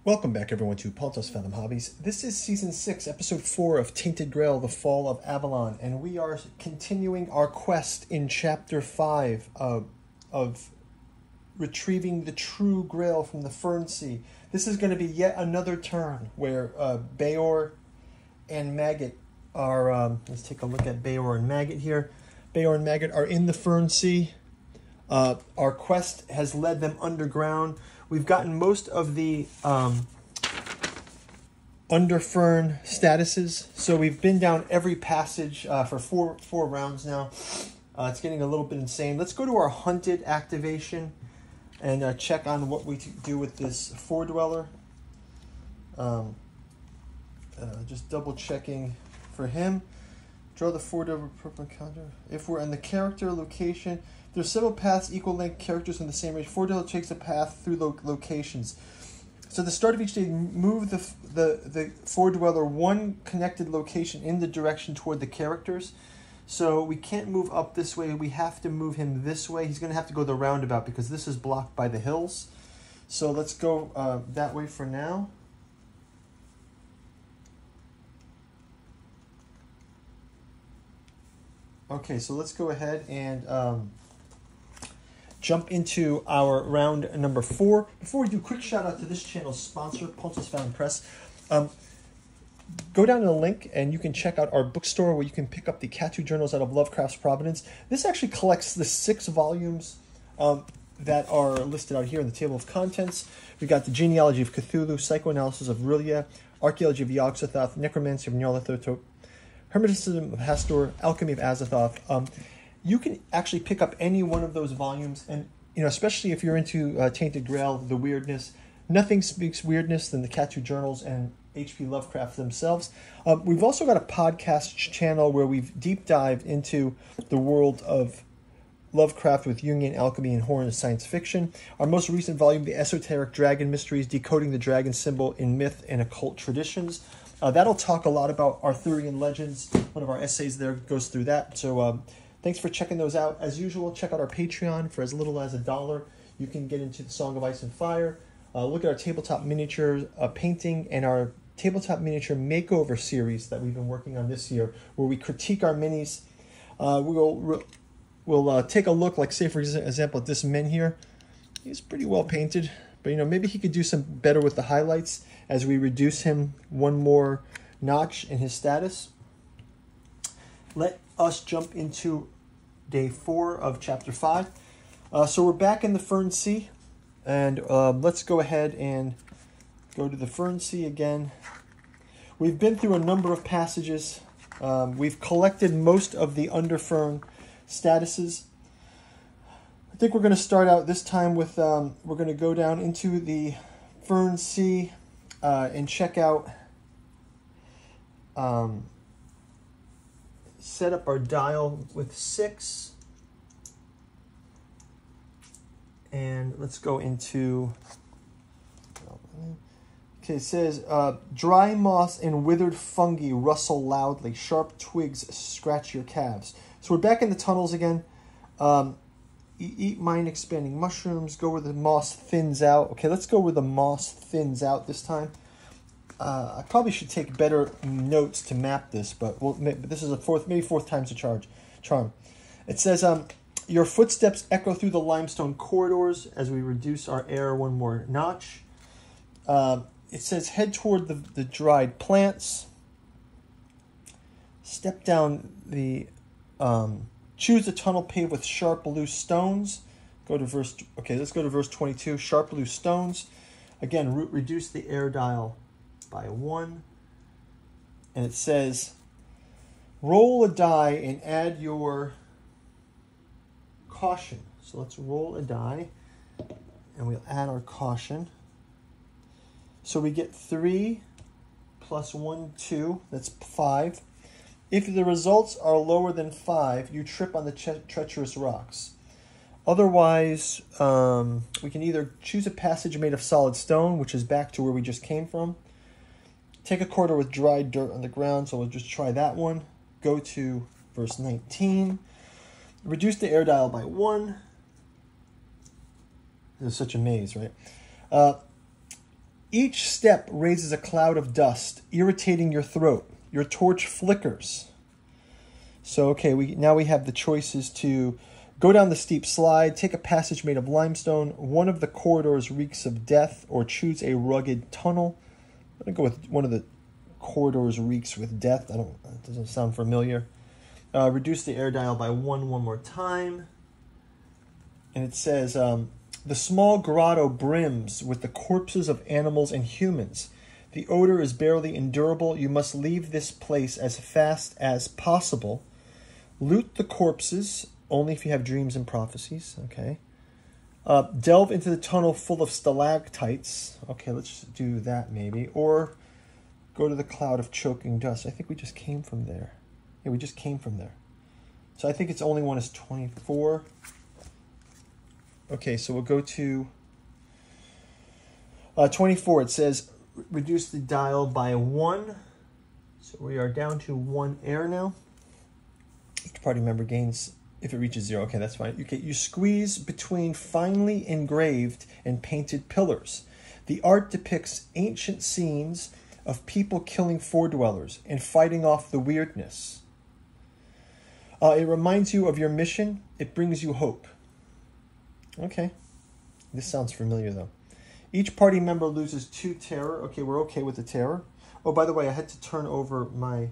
Welcome back, everyone, to Paltos Fathom Hobbies. This is Season 6, Episode 4 of Tainted Grail, The Fall of Avalon, and we are continuing our quest in Chapter 5 of retrieving the true Grail from the Fernsea. This is going to be yet another turn where Bayor and Maggot are... let's take a look at Bayor and Maggot here. Bayor and Maggot are in the Fernsea. Our quest has led them underground. We've gotten most of the underfern statuses, so we've been down every passage for four rounds now. It's getting a little bit insane. Let's go to our hunted activation and check on what we do with this four dweller. Just double checking for him. Draw the four dweller purple encounter. If we're in the character location, there's several paths, equal length characters in the same range. Four dweller takes a path through locations. So at the start of each day, move the four dweller one connected location in the direction toward the characters. So we can't move up this way. We have to move him this way. He's going to have to go the roundabout because this is blocked by the hills. So let's go that way for now. Okay, so let's go ahead and jump into our round number 4. Before we do, quick shout out to this channel's sponsor, Paltos Fathom Press. Go down to the link and you can check out our bookstore where you can pick up the Catu journals out of Lovecraft's Providence. This actually collects the 6 volumes that are listed out here in the table of contents. We've got the Genealogy of Cthulhu, Psychoanalysis of Rillia, Archaeology of Yog-Sothoth, Necromancy of Nyarlathotep, Hermeticism of Hastur, Alchemy of Azathoth. You can actually pick up any one of those volumes, and especially if you're into Tainted Grail, the weirdness. Nothing speaks weirdness than the Catu journals and H.P. Lovecraft themselves. We've also got a podcast channel where we've deep dived into the world of Lovecraft with Jungian alchemy and horror and science fiction. Our most recent volume, The Esoteric Dragon Mysteries, Decoding the Dragon Symbol in Myth and Occult Traditions. That'll talk a lot about Arthurian legends. One of our essays there goes through that. So thanks for checking those out. As usual, check out our Patreon for as little as $1. You can get into the Song of Ice and Fire. Look at our tabletop miniature painting and our tabletop miniature makeover series that we've been working on this year, where we critique our minis. We'll take a look, like say for example at this Min here. He's pretty well painted, but maybe he could do some better with the highlights as we reduce him one more notch in his status. Let us jump into day 4 of chapter 5. So we're back in the Fernsea, and let's go ahead and go to the Fernsea again. We've been through a number of passages. We've collected most of the underfern statuses. I think we're going to start out this time with, we're going to go down into the Fernsea and check out, set up our dial with 6. And let's go into, okay, it says, dry moss and withered fungi rustle loudly. Sharp twigs scratch your calves. So we're back in the tunnels again. Eat mind-expanding mushrooms. Go where the moss thins out. Okay, let's go where the moss thins out this time. I probably should take better notes to map this, but this is maybe fourth time's a charm. It says, your footsteps echo through the limestone corridors as we reduce our air one more notch. It says, head toward the dried plants. Step down the... choose a tunnel paved with sharp loose stones. Let's go to verse 22. Sharp loose stones. Again, reduce the air dial by 1. And it says, roll a die and add your caution. So let's roll a die and we'll add our caution. So we get 3 plus 1, 2. That's 5. If the results are lower than 5, you trip on the treacherous rocks. Otherwise, we can either choose a passage made of solid stone, which is back to where we just came from. Take a corridor with dry dirt on the ground, so we'll just try that one. Go to verse 19. Reduce the air dial by 1. This is such a maze, right? Each step raises a cloud of dust, irritating your throat. Your torch flickers. So, okay, now we have the choices to go down the steep slide, take a passage made of limestone, one of the corridors reeks of death, or choose a rugged tunnel. I'm going to go with one of the corridors reeks with death. It doesn't sound familiar. Reduce the air dial by one more time. And it says, the small grotto brims with the corpses of animals and humans. The odor is barely endurable. You must leave this place as fast as possible. Loot the corpses, only if you have dreams and prophecies. Okay. Delve into the tunnel full of stalactites. Okay, let's do that maybe. Or go to the cloud of choking dust. I think we just came from there. Yeah, we just came from there. So I think its only one is 24. Okay, so we'll go to 24. It says reduce the dial by 1. So we are down to 1 air now. Each party member gains if it reaches 0. Okay, that's fine. Okay, you squeeze between finely engraved and painted pillars. The art depicts ancient scenes of people killing four-dwellers and fighting off the weirdness. It reminds you of your mission. It brings you hope. Okay. This sounds familiar, though. Each party member loses 2 terror. Okay, we're okay with the terror. Oh, by the way, I had to turn over my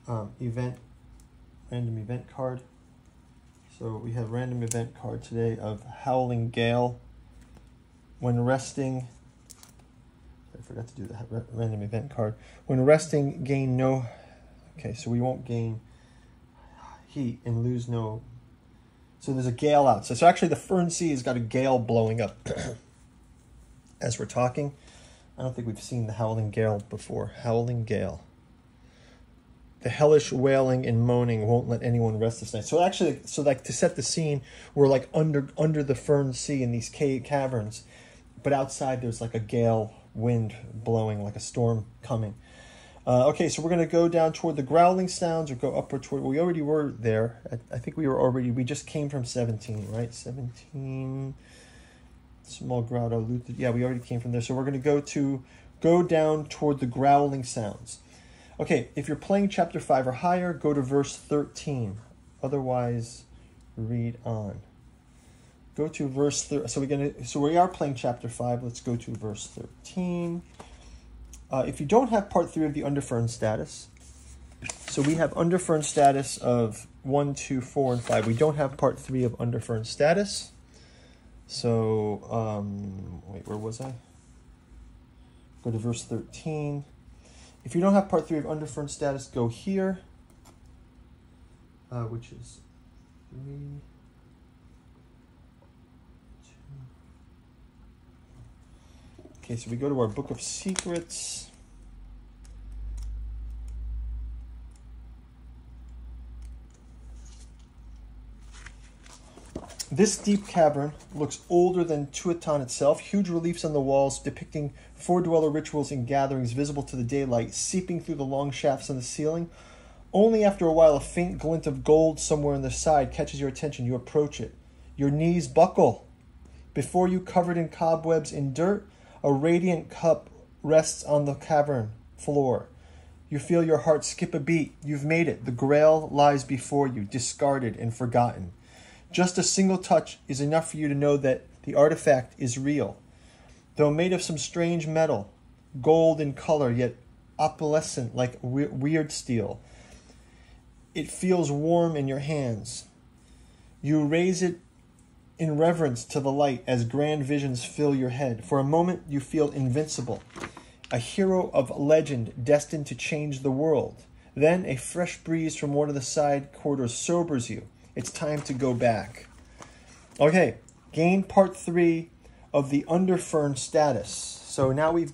random event card. So we have random event card today of Howling Gale. When resting... I forgot to do the random event card. When resting, gain no... Okay, so we won't gain heat and lose no... So there's a gale outside. So actually the Fernsea has got a gale blowing up as we're talking. I don't think we've seen the Howling Gale before. Howling Gale. The hellish wailing and moaning won't let anyone rest this night. So actually, to set the scene, we're like under the Fernsea in these caverns. But outside there's like a gale wind blowing, like a storm coming. Okay, so we're going to go down toward the growling sounds or go upward toward... We already were there. I think we just came from 17, right? 17... Small grotto, loot. Yeah, we already came from there. So we're going to go down toward the growling sounds. Okay, if you're playing chapter 5 or higher, go to verse 13. Otherwise, read on. Go to verse 13. So we are playing chapter 5. Let's go to verse 13. If you don't have part 3 of the Underfern status, so we have Underfern status of 1, 2, 4, and 5. We don't have part 3 of Underfern status. So, wait, where was I? Go to verse 13. If you don't have part 3 of Underfern status, go here, which is 3, 2. Okay, so we go to our Book of Secrets. This deep cavern looks older than Tuatan itself. Huge reliefs on the walls depicting four-dweller rituals and gatherings visible to the daylight, seeping through the long shafts on the ceiling. Only after a while, a faint glint of gold somewhere on the side catches your attention. You approach it. Your knees buckle. Before you, covered in cobwebs and dirt, a radiant cup rests on the cavern floor. You feel your heart skip a beat. You've made it. The Grail lies before you, discarded and forgotten. Just a single touch is enough for you to know that the artifact is real. Though made of some strange metal, gold in color, yet opalescent like weird steel, it feels warm in your hands. You raise it in reverence to the light as grand visions fill your head. For a moment, you feel invincible, a hero of legend destined to change the world. Then a fresh breeze from one of the side corridors sobers you. It's time to go back. Okay, gain part 3 of the Underfern status. So now we've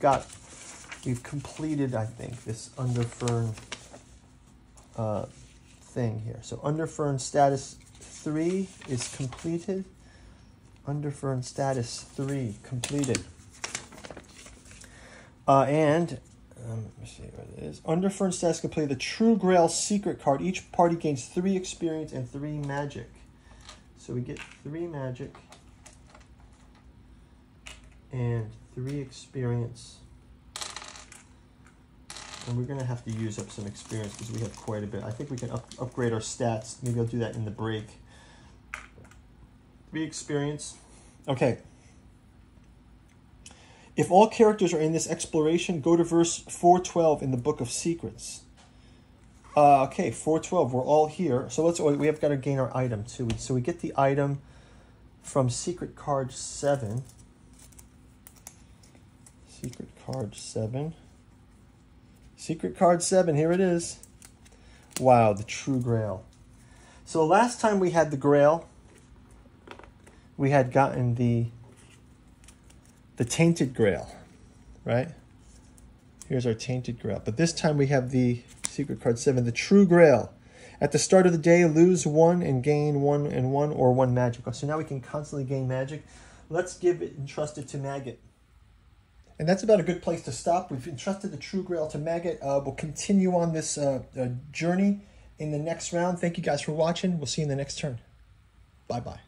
completed, I think, this Underfern thing here. So Underfern status 3 is completed. Underfern status 3 completed. Let me see what it is. Underfern status completed. The True Grail secret card. Each party gains 3 experience and 3 magic. So we get 3 magic and 3 experience. And we're going to have to use up some experience because we have quite a bit. I think we can upgrade our stats. Maybe I'll do that in the break. 3 experience. Okay. If all characters are in this exploration, go to verse 412 in the Book of Secrets. Okay, 412. We're all here. So we have got to gain our item too. So we get the item from Secret Card 7. Secret Card 7. Secret Card 7, here it is. Wow, the True Grail. So last time we had the Grail, we had gotten the Tainted Grail, right? Here's our Tainted Grail. But this time we have the Secret Card 7, the True Grail. At the start of the day, lose 1 and gain 1 and 1 or 1 magic. So now we can constantly gain magic. Let's give it entrusted to Maggot. And that's about a good place to stop. We've entrusted the True Grail to Maggot. We'll continue on this journey in the next round. Thank you guys for watching. We'll see you in the next turn. Bye-bye.